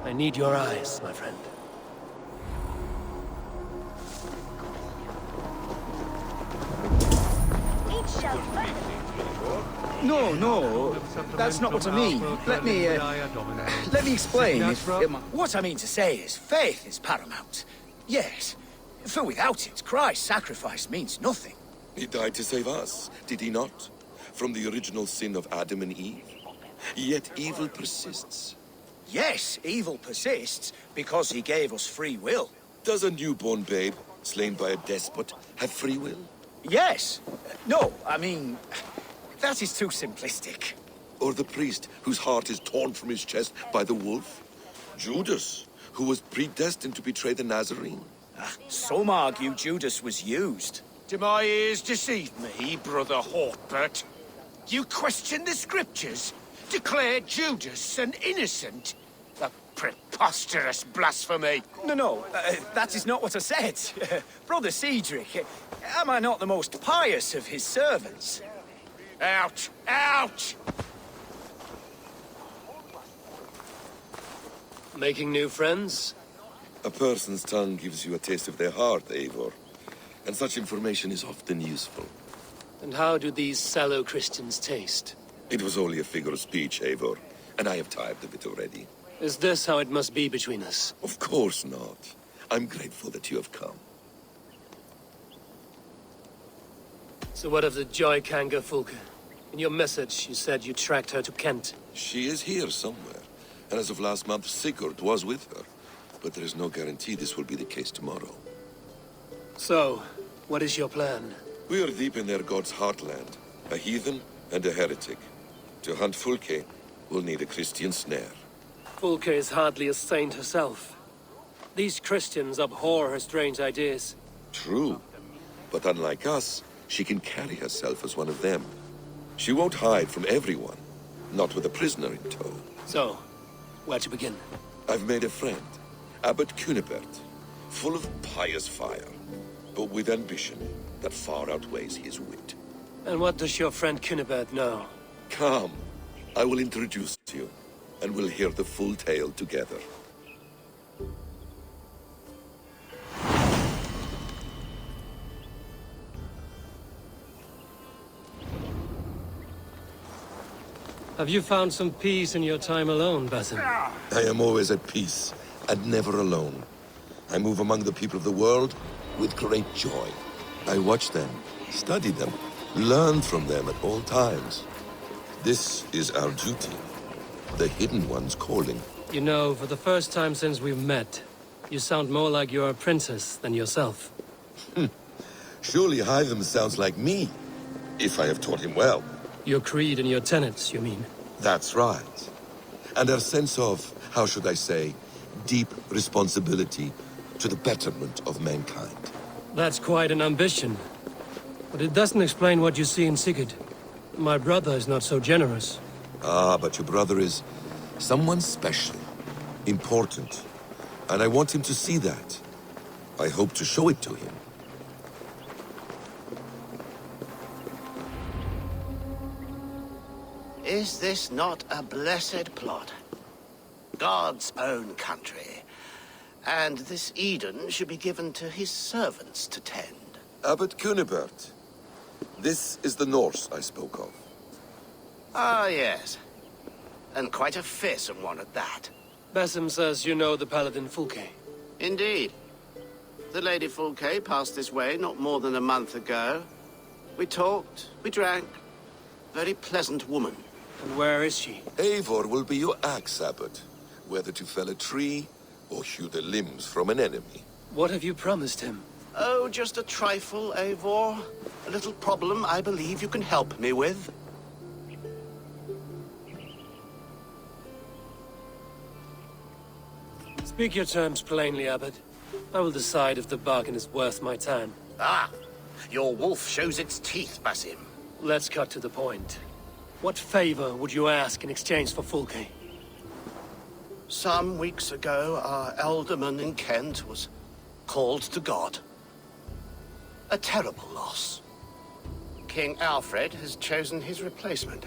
I need your eyes, my friend. No, that's not what I mean. Let me explain. What I mean to say is, faith is paramount. Yes, for without it, Christ's sacrifice means nothing. He died to save us, did he not? From the original sin of Adam and Eve. Yet evil persists. Yes, evil persists because he gave us free will. Does a newborn babe, slain by a despot, have free will? Yes. No, I mean, that is too simplistic. Or the priest whose heart is torn from his chest by the wolf? Judas, who was predestined to betray the Nazarene? Some argue Judas was used. Do my ears deceive me, Brother Hawkbert? You question the scriptures? Declare Judas an innocent? A preposterous blasphemy! No, that is not what I said. Brother Cedric, am I not the most pious of his servants? Out! Out! Making new friends? A person's tongue gives you a taste of their heart, Eivor. And such information is often useful. And how do these sallow Christians taste? It was only a figure of speech, Eivor, and I have tired of it already. Is this how it must be between us? Of course not. I'm grateful that you have come. So what of the Joy Kanga Fulke? In your message, you said you tracked her to Kent. She is here somewhere, and as of last month, Sigurd was with her. But there is no guarantee this will be the case tomorrow. So, what is your plan? We are deep in their god's heartland, a heathen and a heretic. To hunt Fulke, we'll need a Christian snare. Fulke is hardly a saint herself. These Christians abhor her strange ideas. True, but unlike us, she can carry herself as one of them. She won't hide from everyone, not with a prisoner in tow. So, where to begin? I've made a friend, Abbot Cunibert, full of pious fire, but with ambition that far outweighs his wit. And what does your friend Cunibert know? Come, I will introduce you, and we'll hear the full tale together. Have you found some peace in your time alone, Basim? I am always at peace, and never alone. I move among the people of the world with great joy. I watch them, study them, learn from them at all times. This is our duty, the Hidden One's calling. You know, for the first time since we've met, you sound more like you're a princess than yourself. Surely Hytham sounds like me, if I have taught him well. Your creed and your tenets, you mean? That's right. And our sense of, how should I say, deep responsibility to the betterment of mankind. That's quite an ambition. But it doesn't explain what you see in Sigurd. My brother is not so generous. Ah, but your brother is someone special, important. And I want him to see that. I hope to show it to him. Is this not a blessed plot? God's own country. And this Eden should be given to his servants to tend. Abbot Cunibert. This is the Norse I spoke of. Ah, yes. And quite a fearsome one at that. Basim says you know the paladin Fulke. Indeed. The Lady Fulke passed this way not more than a month ago. We talked, we drank. Very pleasant woman. And where is she? Eivor will be your axe, Abbot. Whether to fell a tree or hew the limbs from an enemy. What have you promised him? Oh, just a trifle, Eivor. A little problem I believe you can help me with. Speak your terms plainly, Abbot. I will decide if the bargain is worth my time. Ah, your wolf shows its teeth, Basim. Let's cut to the point. What favor would you ask in exchange for Fulke? Some weeks ago, our alderman in Kent was called to God. A terrible loss. King Alfred has chosen his replacement.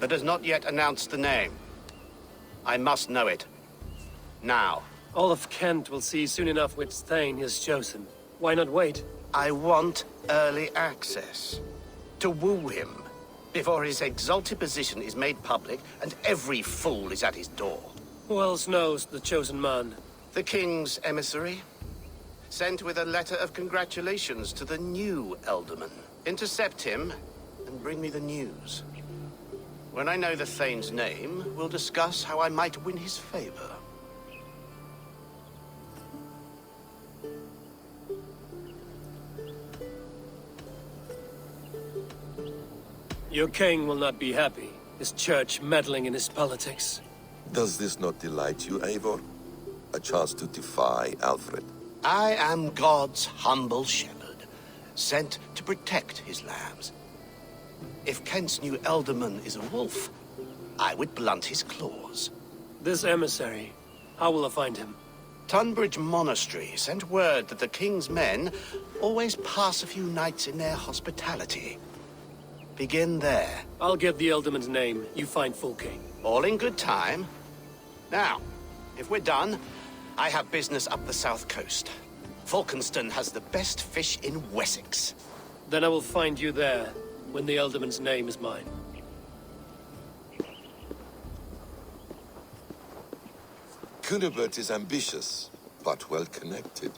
but has not yet announced the name. I must know it. Now. All of Kent will see soon enough which Thane he has chosen. Why not wait? I want early access. To woo him, before his exalted position is made public and every fool is at his door. Who else knows the chosen man? The king's emissary, sent with a letter of congratulations to the new Elderman. Intercept him and bring me the news. When I know the Thane's name, we'll discuss how I might win his favor. Your king will not be happy. His church meddling in his politics. Does this not delight you, Eivor? A chance to defy Alfred. I am God's humble shepherd, sent to protect his lambs. If Kent's new Elderman is a wolf, I would blunt his claws. This emissary, how will I find him? Tunbridge Monastery sent word that the king's men always pass a few nights in their hospitality. Begin there. I'll get the Elderman's name. You find Fulking. All in good time. Now, if we're done, I have business up the south coast. Falkenston has the best fish in Wessex. Then I will find you there, when the Elderman's name is mine. Cunibert is ambitious, but well connected.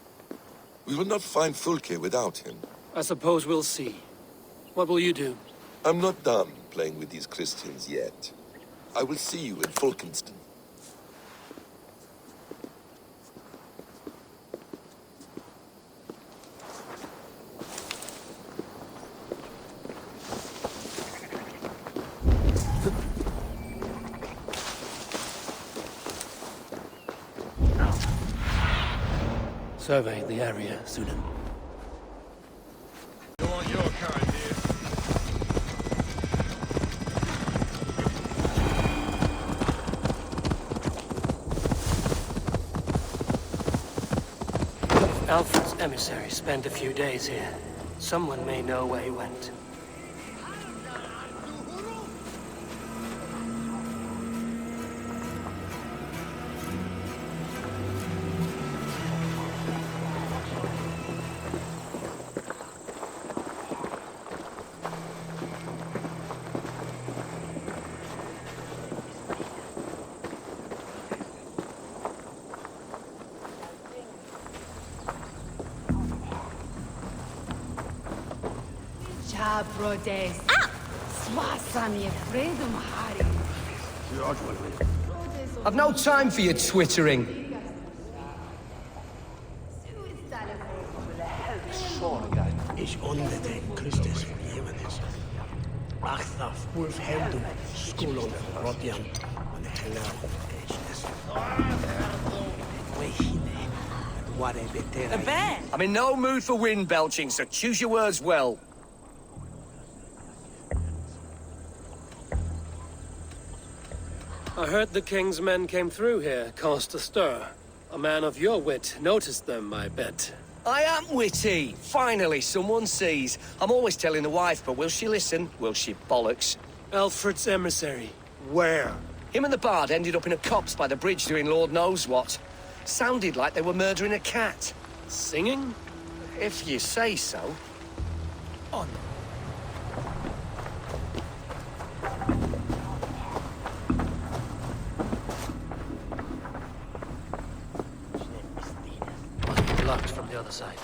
We will not find Fulke without him. I suppose we'll see. What will you do? I'm not done playing with these Christians yet. I will see you in Falkenston. Survey the area, Sunan. Go on your kind, dear. Alfred's emissary spent a few days here. Someone may know where he went. I've no time for your twittering. Ich onderdek Christus vergevenis. Achthaf, Wolf Heldum, Skulon, Rodian, and Hello, Ageless. A bear? I'm in no mood for wind belching, so choose your words well. I heard the king's men came through here, caused a stir. A man of your wit noticed them, I bet. I am witty. Finally, someone sees. I'm always telling the wife, but will she listen? Will she bollocks? Alfred's emissary. Where? Him and the bard ended up in a copse by the bridge doing Lord knows what. Sounded like they were murdering a cat. Singing? If you say so. On. Must be locked from the other side.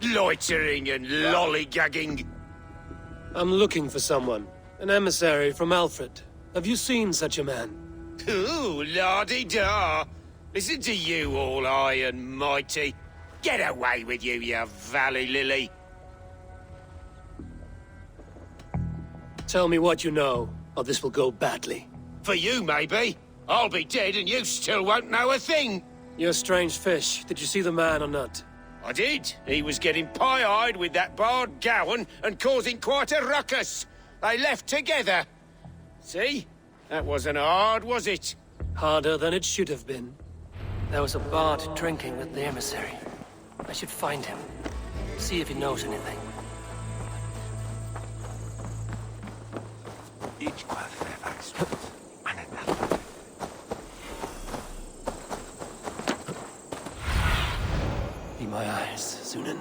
Loitering and lollygagging. I'm looking for someone. An emissary from Alfred. Have you seen such a man? Ooh, la-di-da. Listen to you, all high and mighty. Get away with you, you valley lily. Tell me what you know, or this will go badly. For you, maybe. I'll be dead and you still won't know a thing. You're a strange fish. Did you see the man or not? I did. He was getting pie-eyed with that bard Gowan and causing quite a ruckus. They left together. See? That wasn't hard, was it? Harder than it should have been. There was a bard drinking with the emissary. I should find him. See if he knows anything. Be my eyes, Sunan.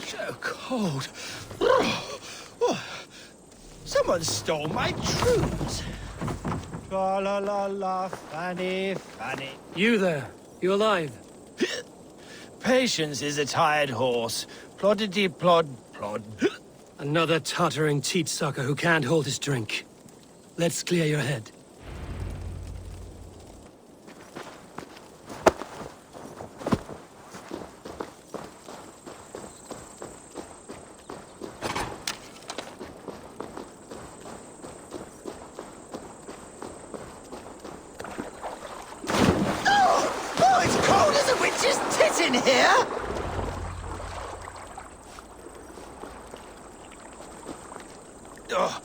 So cold. Someone stole my truths. La la la la, Fanny, Fanny. You there. You alive? Patience is a tired horse. Ploddity plod plod. Another tottering teat sucker who can't hold his drink. Let's clear your head. Oh, it's cold as a witch's tit in here! Oh,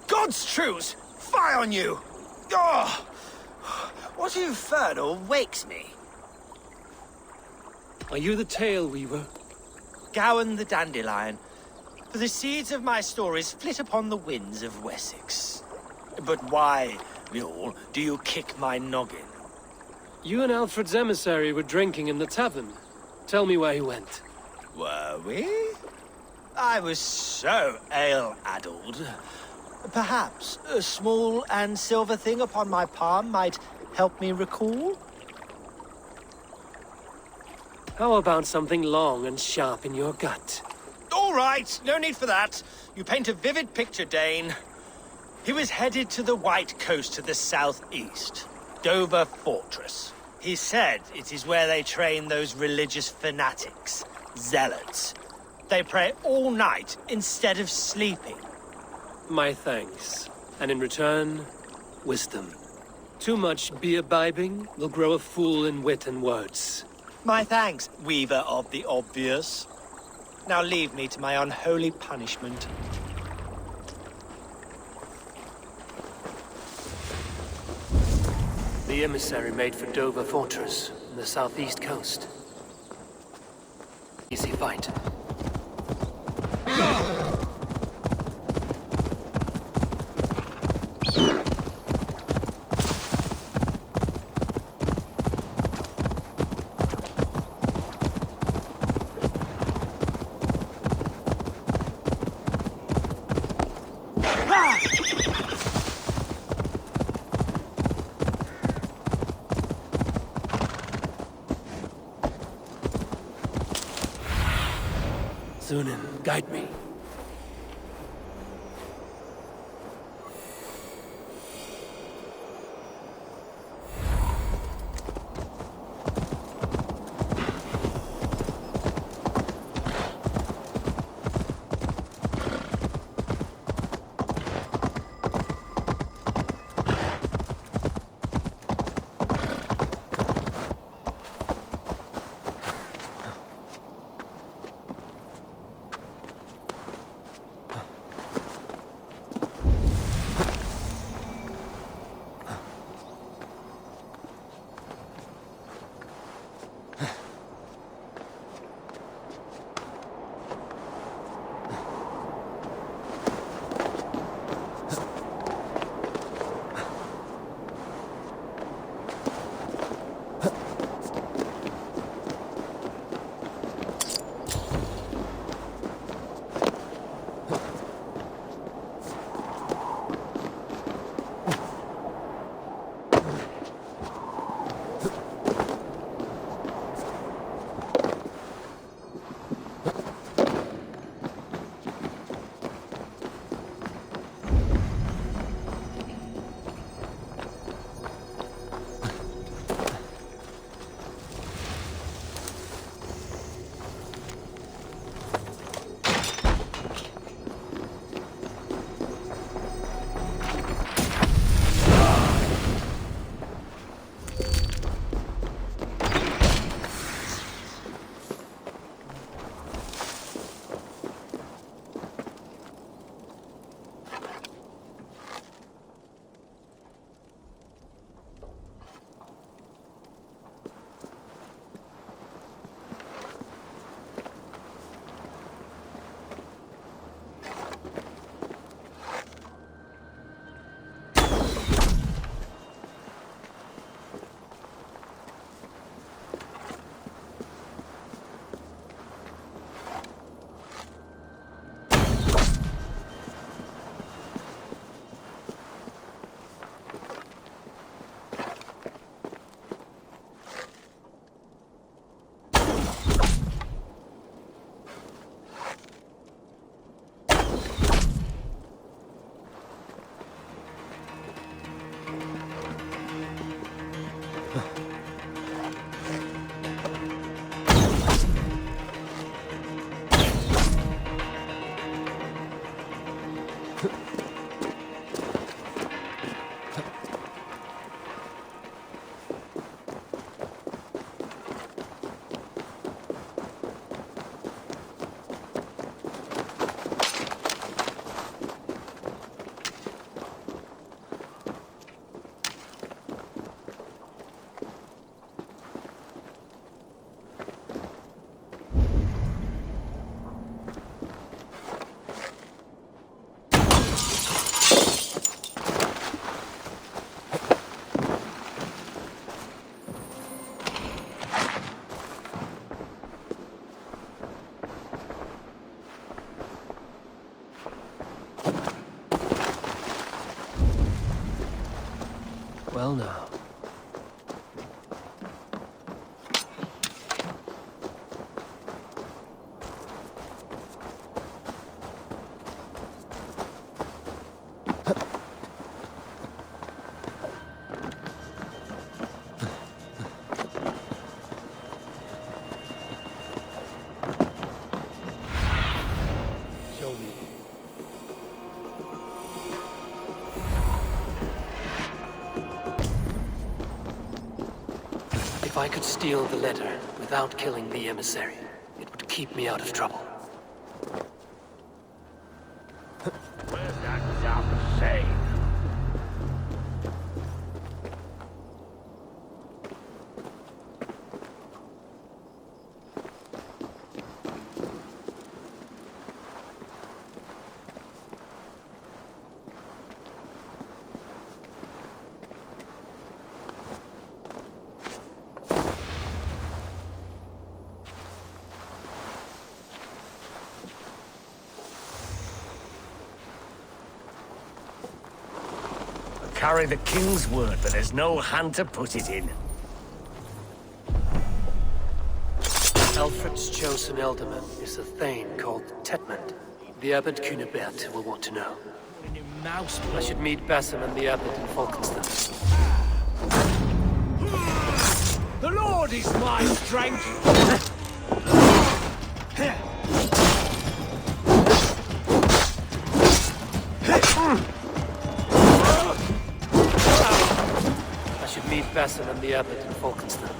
God's truths! Fie on you! Oh, what infernal wakes me? Are you the Tale Weaver? Gowan the Dandelion. For the seeds of my stories flit upon the winds of Wessex. But why, mule, do you kick my noggin? You and Alfred's emissary were drinking in the tavern. Tell me where he went. Were we? I was so ale-addled. Perhaps a small and silver thing upon my palm might help me recall? How about something long and sharp in your gut? All right, no need for that. You paint a vivid picture, Dane. He was headed to the White Coast to the southeast, Dover Fortress. He said it is where they train those religious fanatics, zealots. They pray all night instead of sleeping. My thanks. And in return, wisdom. Too much beer-bibbing will grow a fool in wit and words. My thanks, Weaver of the Obvious. Now leave me to my unholy punishment. The emissary made for Dover Fortress, on the southeast coast. Easy fight. Sunan, guide me. If I could steal the letter without killing the emissary, it would keep me out of trouble. Where's that damn saying? Carry the king's word, but there's no hand to put it in. Alfred's chosen ealdorman is a thane called Tetmund. The abbot Cunibert will want to know. I should meet Basim and the abbot in Falkenstein. The Lord is my strength! I should meet Basim and the abbot in Falkenstein.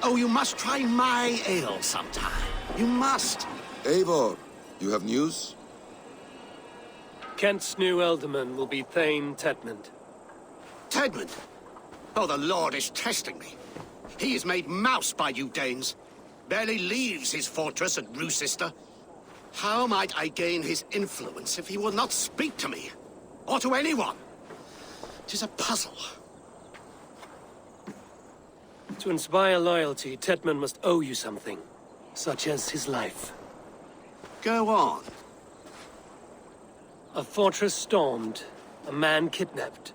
Oh, you must try my ale sometime. You must. Eivor, you have news? Kent's new ealdorman will be Thane Tetmund. Tedmund. Oh, the Lord is testing me. He is made mouse by you Danes. Barely leaves his fortress at Roosister. How might I gain his influence if he will not speak to me? Or to anyone? 'Tis a puzzle. To inspire loyalty, Tetmund must owe you something, such as his life. Go on. A fortress stormed, a man kidnapped.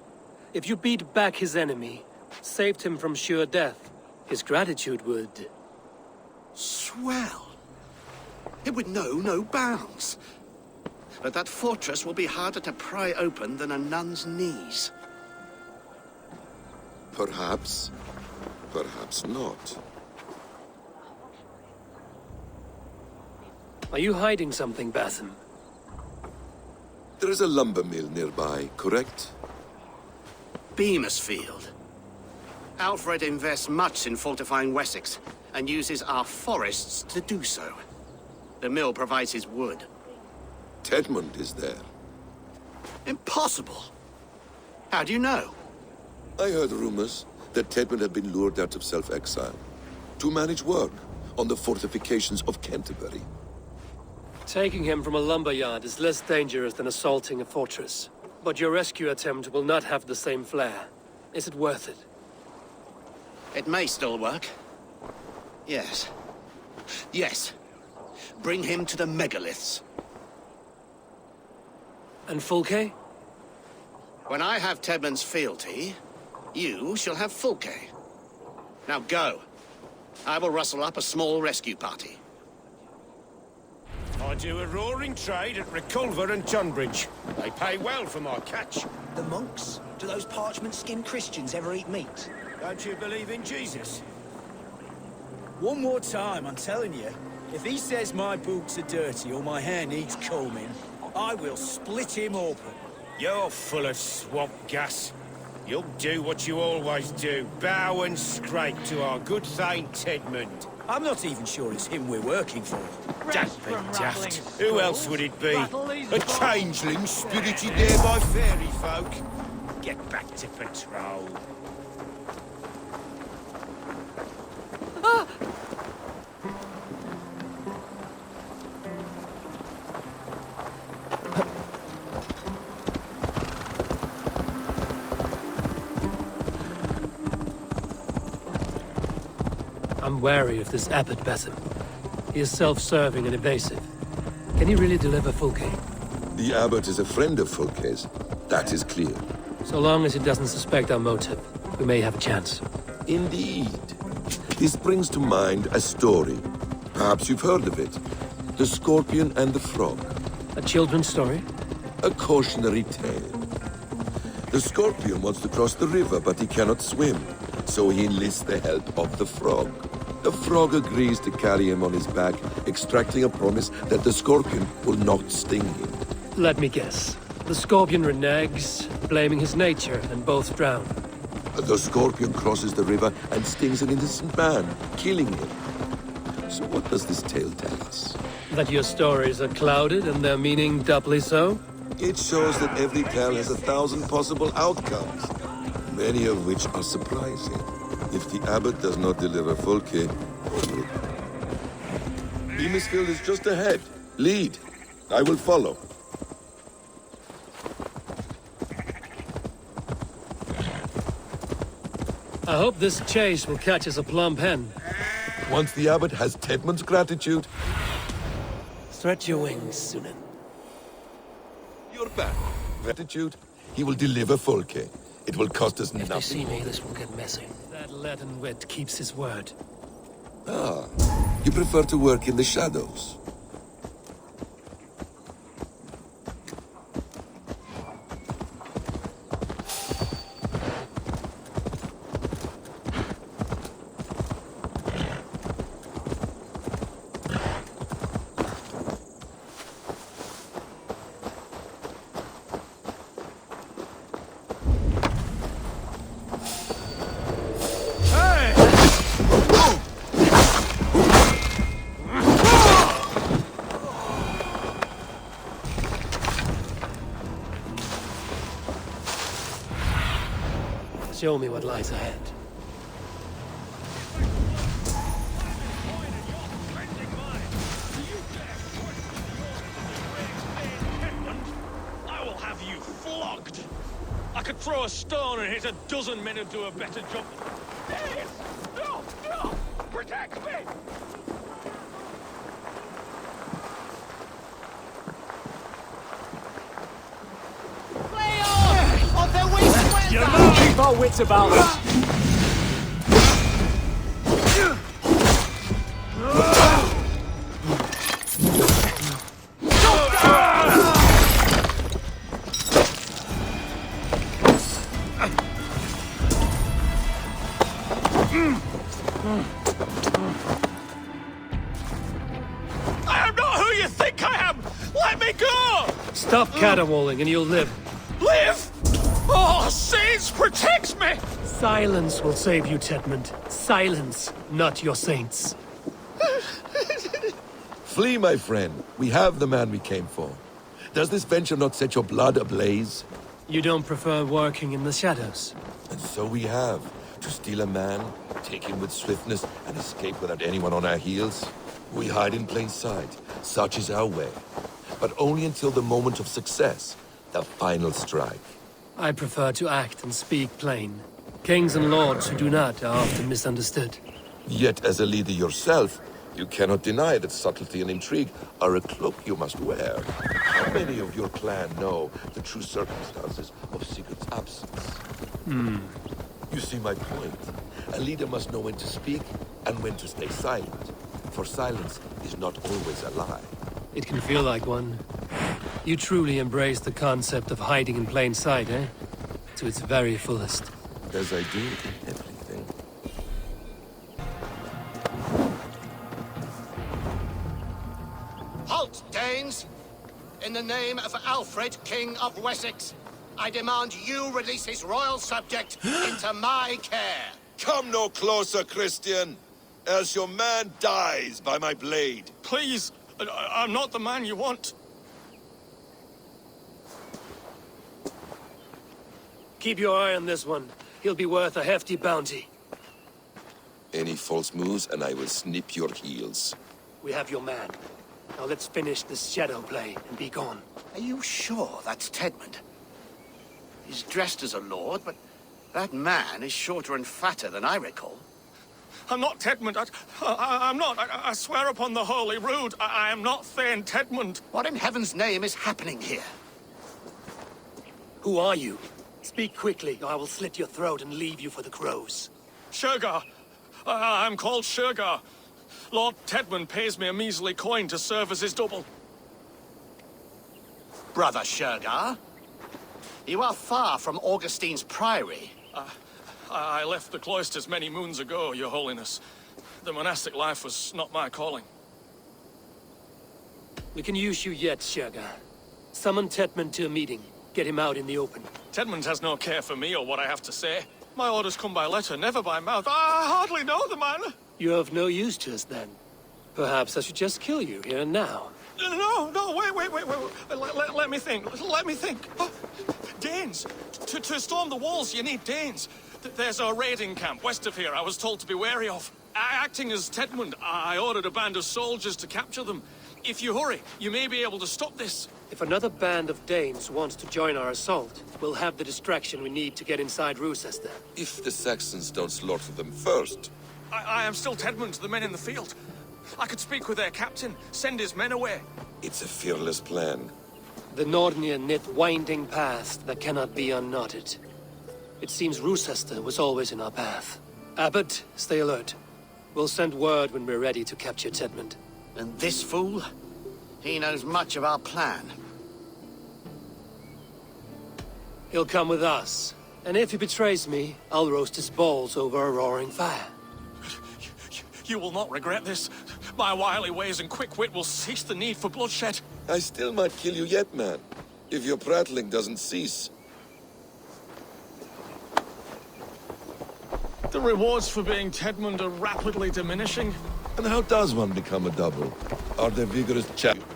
If you beat back his enemy, saved him from sure death, his gratitude would... Swell. It would know no bounds. But that fortress will be harder to pry open than a nun's knees. Perhaps. Perhaps not. Are you hiding something, Basim? There is a lumber mill nearby, correct? Beamisfield. Alfred invests much in fortifying Wessex, and uses our forests to do so. The mill provides his wood. Tetmund is there. Impossible! How do you know? I heard rumors that Tetmund had been lured out of self-exile to manage work on the fortifications of Canterbury. Taking him from a lumberyard is less dangerous than assaulting a fortress. But your rescue attempt will not have the same flair. Is it worth it? It may still work. Yes. Yes. Bring him to the megaliths. And Fulke? When I have Tedmund's fealty, you shall have Fulke. Now go. I will rustle up a small rescue party. I do a roaring trade at Reculver and Tunbridge. They pay well for my catch. The monks? Do those parchment-skinned Christians ever eat meat? Don't you believe in Jesus? One more time, I'm telling you. If he says my boots are dirty or my hair needs combing, I will split him open. You're full of swamp gas. You'll do what you always do, bow and scrape to our good Thane Tedmund. I'm not even sure it's him we're working for. Don't be daft. Who else would it be? A changeling spirited there by fairy folk? Get back to patrol. I'm wary of this Abbot Basim. He is self-serving and evasive. Can he really deliver Fulke? The abbot is a friend of Fulke's. That is clear. So long as he doesn't suspect our motive, we may have a chance. Indeed. This brings to mind a story. Perhaps you've heard of it. The Scorpion and the Frog. A children's story? A cautionary tale. The Scorpion wants to cross the river, but he cannot swim. So he enlists the help of the Frog. The Frog agrees to carry him on his back, extracting a promise that the Scorpion will not sting him. Let me guess. The Scorpion reneges, blaming his nature, and both drown. The Scorpion crosses the river and stings an innocent man, killing him. So what does this tale tell us? That your stories are clouded and their meaning doubly so? It shows that every tale has 1,000 possible outcomes, many of which are surprising. If the abbot does not deliver Fulke, Beamisfield is just ahead. Lead. I will follow. I hope this chase will catch us a plump hen. Once the abbot has Tedmund's gratitude, Stretch your wings, Sunan. you're back. Gratitude, he will deliver Fulke. It will cost us If they see nothing. me, this will get messy. That leaden wit keeps his word. Ah, you prefer to work in the shadows. Show me what lies ahead. I will have you flogged. I could throw a stone and hit a dozen men who do a better job. There he is! No! No! Protect me! Keep our wits about us. I am not who you think I am! Let me go! Stop caterwauling and you'll live. Live! Oh, saints, protect me! Silence will save you, Tedmund. Silence, not your saints. Flee, my friend. We have the man we came for. Does this venture not set your blood ablaze? You don't prefer working in the shadows? And so we have. To steal a man, take him with swiftness, and escape without anyone on our heels. We hide in plain sight. Such is our way. But only until the moment of success. The final strike. I prefer to act and speak plain. Kings and lords who do not are often misunderstood. Yet, as a leader yourself, you cannot deny that subtlety and intrigue are a cloak you must wear. How many of your clan know the true circumstances of Sigurd's absence? You see my point. A leader must know when to speak and when to stay silent. For silence is not always a lie. It can feel like one. You truly embrace the concept of hiding in plain sight, eh? to its very fullest. As I do in everything. Halt, Danes! In the name of Alfred, King of Wessex, I demand you release his royal subject into my care. Come no closer, Christian, else your man dies by my blade. Please, I'm not the man you want. Keep your eye on this one. He'll be worth a hefty bounty. Any false moves and I will snip your heels. We have your man. Now let's finish this shadow play and be gone. Are you sure that's Tedmund? He's dressed as a lord, but that man is shorter and fatter than I recall. I'm not Tedmund. I'm not. I swear upon the Holy Rood, I am not Thane Tedmund. What in heaven's name is happening here? Who are you? Speak quickly, or I will slit your throat and leave you for the crows. Shergar. I'm called Shergar. Lord Tedmund pays me a measly coin to serve as his double. Brother Shergar? You are far from Augustine's priory. I left the cloisters many moons ago, Your Holiness. The monastic life was not my calling. We can use you yet, Shergar. Summon Tedmund to a meeting. Get him out in the open. Tedmund has no care for me or what I have to say. My orders come by letter, never by mouth. I hardly know the man. You're of no use to us, then. Perhaps I should just kill you here and now. No, wait. Let me think. Oh, Danes. To storm the walls, you need Danes. There's a raiding camp west of here I was told to be wary of. Acting as Tedmund, I ordered a band of soldiers to capture them. If you hurry, you may be able to stop this. If another band of Danes wants to join our assault, we'll have the distraction we need to get inside Rochester. If the Saxons don't slaughter them first. I am still Tedmund to the men in the field. I could speak with their captain, send his men away. It's a fearless plan. The Nordnir knit winding paths that cannot be unknotted. It seems Rochester was always in our path. Abbot, stay alert. We'll send word when we're ready to capture Tedmund. And this fool? He knows much of our plan. He'll come with us. And if he betrays me, I'll roast his balls over a roaring fire. You will not regret this. My wily ways and quick wit will cease the need for bloodshed. I still might kill you yet, man. If your prattling doesn't cease. The rewards for being Tedmund are rapidly diminishing. And how does one become a double? Are there vigorous champions?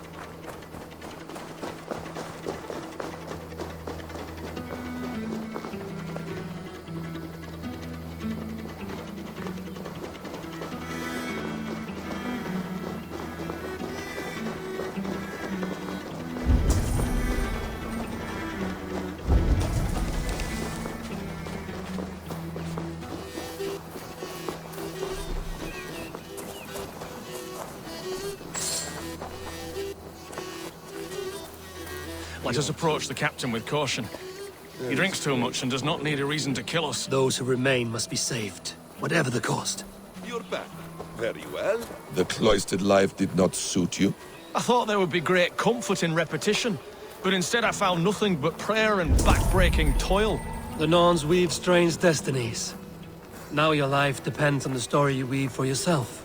Let us approach the captain with caution. He drinks too much and does not need a reason to kill us. Those who remain must be saved, whatever the cost. You're back. Very well. The cloistered life did not suit you? I thought there would be great comfort in repetition, but instead I found nothing but prayer and back-breaking toil. The Norns weave strange destinies. Now your life depends on the story you weave for yourself.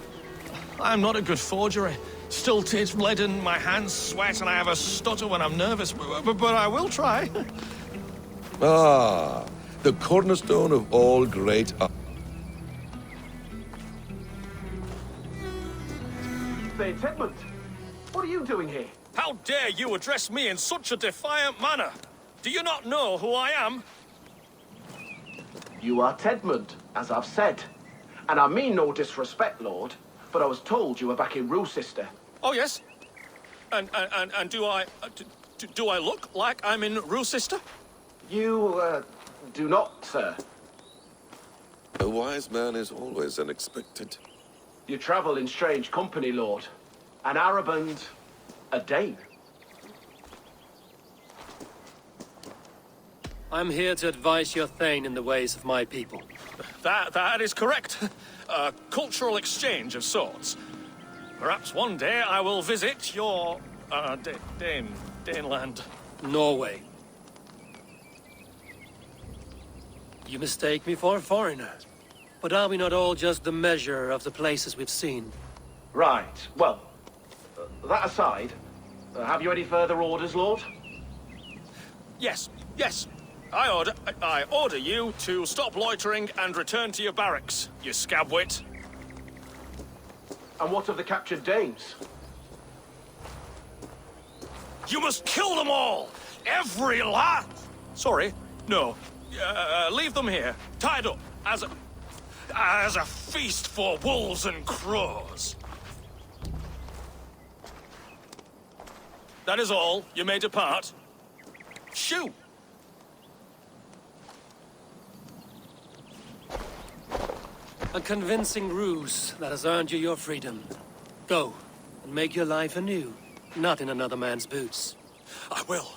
I'm not a good forgery. Still tastes leaden, my hands sweat, and I have a stutter when I'm nervous, but I will try. Ah, the cornerstone of all great art. Say, Tedmund, what are you doing here? How dare you address me in such a defiant manner? Do you not know who I am? You are Tedmund, as I've said. And I mean no disrespect, Lord, but I was told you were back in Rochester. Oh, yes. And do I... do I look like I'm in Rochester? You, do not, sir. A wise man is always unexpected. You travel in strange company, Lord. An Arab and a Dane. I'm here to advise your Thane in the ways of my people. That is correct. A cultural exchange of sorts. Perhaps one day I will visit your, Daneland. Norway. You mistake me for a foreigner. But are we not all just the measure of the places we've seen? Right. Well, that aside, have you any further orders, Lord? Yes, yes. I order you to stop loitering and return to your barracks, you scabwit. And what of the captured Danes? You must kill them all! Every last... Sorry, no. Leave them here, tied up, as a feast for wolves and crows. That is all. You may depart. Shoo! A convincing ruse that has earned you your freedom. Go, and make your life anew, not in another man's boots. I will.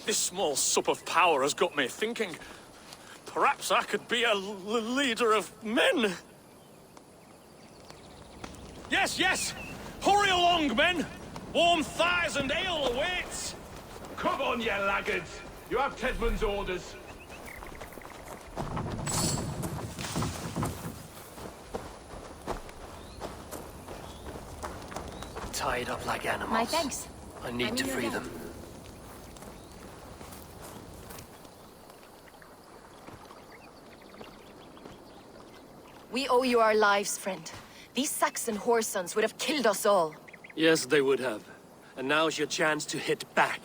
This small sup of power has got me thinking. Perhaps I could be a leader of men. Yes, yes! Hurry along, men! Warm thighs and ale awaits! Come on, you laggards! You have Tedmund's orders. Tied up like animals. My thanks. I need to free them. We owe you our lives, friend. These Saxon whoresons would have killed us all. Yes, they would have. And now's your chance to hit back.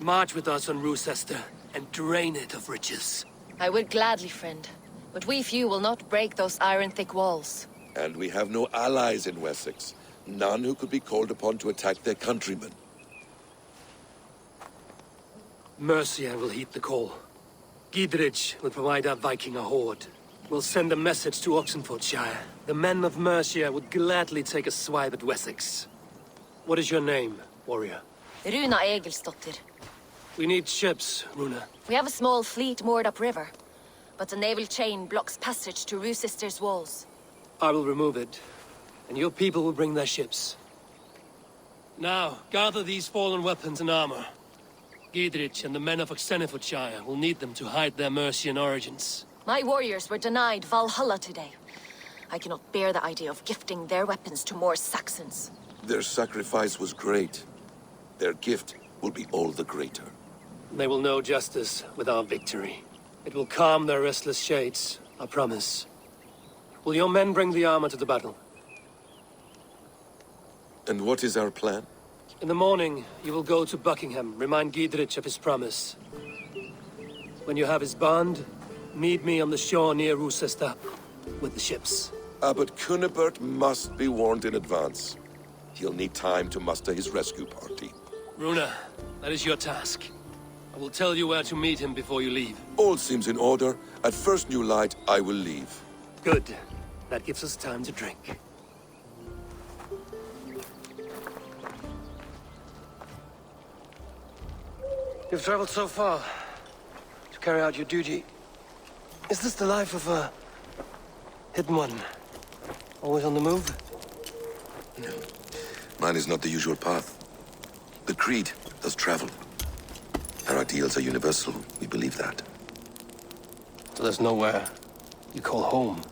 March with us on Roosester and drain it of riches. I would gladly, friend. But we few will not break those iron-thick walls. And we have no allies in Wessex. None who could be called upon to attack their countrymen. Mercia will heed the call. Gidrich will provide our Viking a horde. We'll send a message to Oxenfordshire. The men of Mercia would gladly take a swipe at Wessex. What is your name, warrior? Runa Egilsdotter. We need ships, Runa. We have a small fleet moored upriver, but the naval chain blocks passage to Roosester's walls. I will remove it, and your people will bring their ships. Now, gather these fallen weapons and armor. Gidrich and the men of Oxenfordshire will need them to hide their Mercian origins. My warriors were denied Valhalla today. I cannot bear the idea of gifting their weapons to more Saxons. Their sacrifice was great. Their gift will be all the greater. They will know justice with our victory. It will calm their restless shades, I promise. Will your men bring the armor to the battle? And what is our plan? In the morning, you will go to Buckingham, remind Gidrich of his promise. When you have his bond, meet me on the shore near Roosester with the ships. Abbot Cunibert must be warned in advance. He'll need time to muster his rescue party. Runa, that is your task. I will tell you where to meet him before you leave. All seems in order. At first new light, I will leave. Good. That gives us time to drink. You've traveled so far to carry out your duty. Is this the life of a hidden one? Always on the move? No. Mine is not the usual path. The Creed does travel. Our ideals are universal. We believe that. So there's nowhere you call home?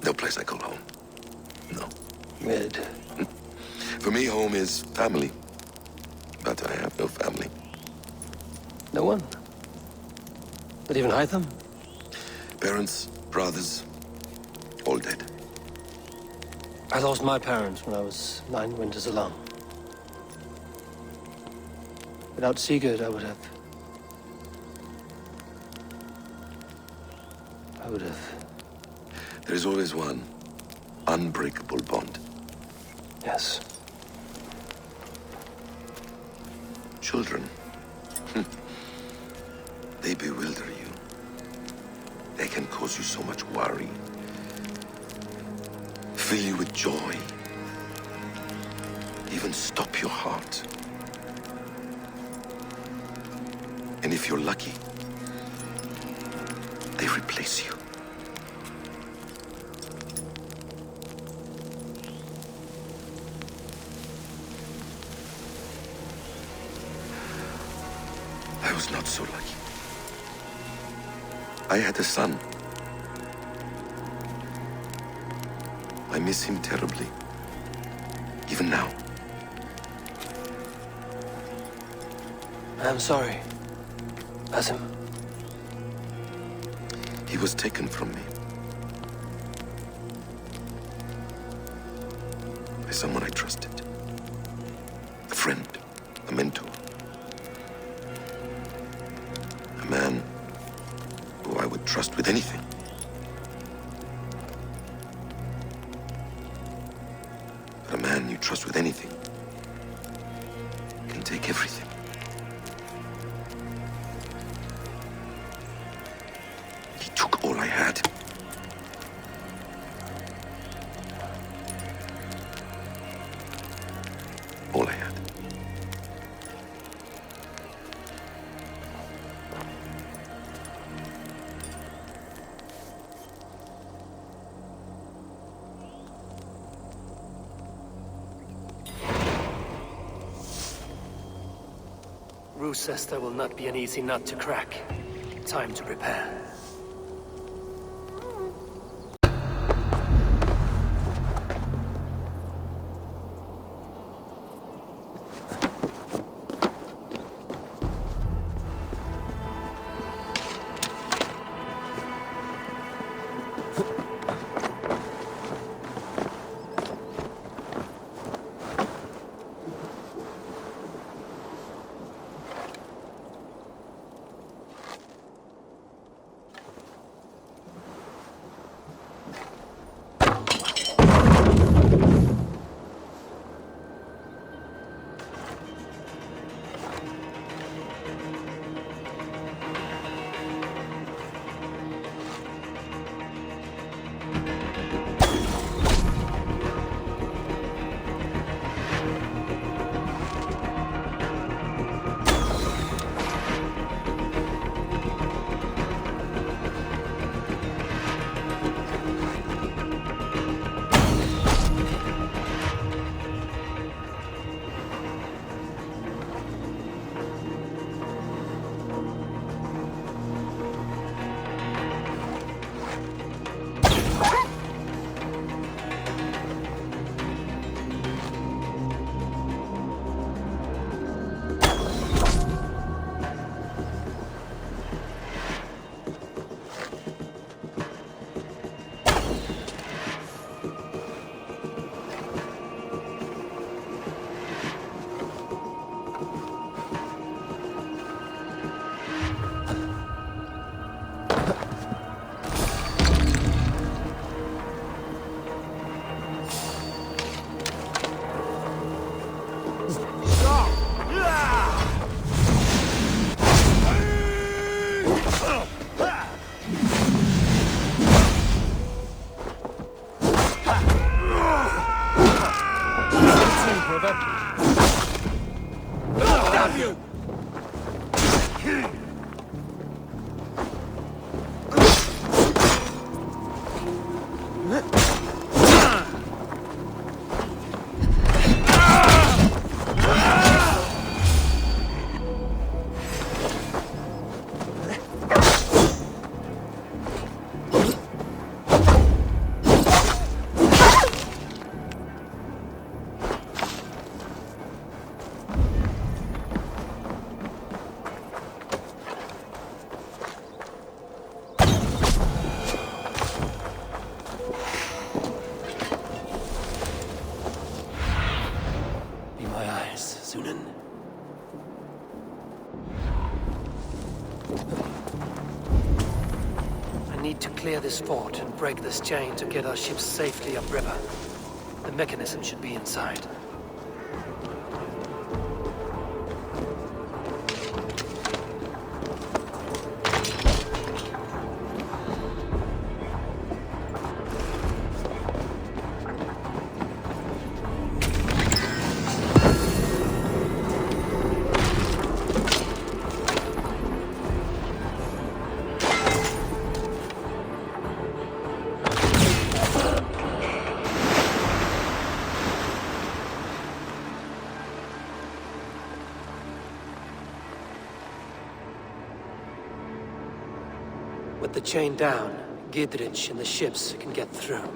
No place I call home. No. Mid. For me, home is family. But I have no family. No one? Not even Hytham? Parents, brothers, all dead. I lost my parents when I was 9 winters along. Without Sigurd, I would have... There is always one unbreakable bond. Yes. Children. They bewilder you. They can cause you so much worry. Fill you with joy. Even stop your heart. And if you're lucky, they replace you. I was not so lucky. I had a son. I miss him terribly. Even now. I'm sorry, Basim. He was taken from me. By someone I trusted. A friend, a mentor. A man who I would trust with anything. But a man you trust with anything can take everything. He took all I had. All I had. Rochester will not be an easy nut to crack. Time to prepare. I need to clear this fort and break this chain to get our ships safely upriver. The mechanism should be inside. With the chain down, Gidrich and the ships can get through.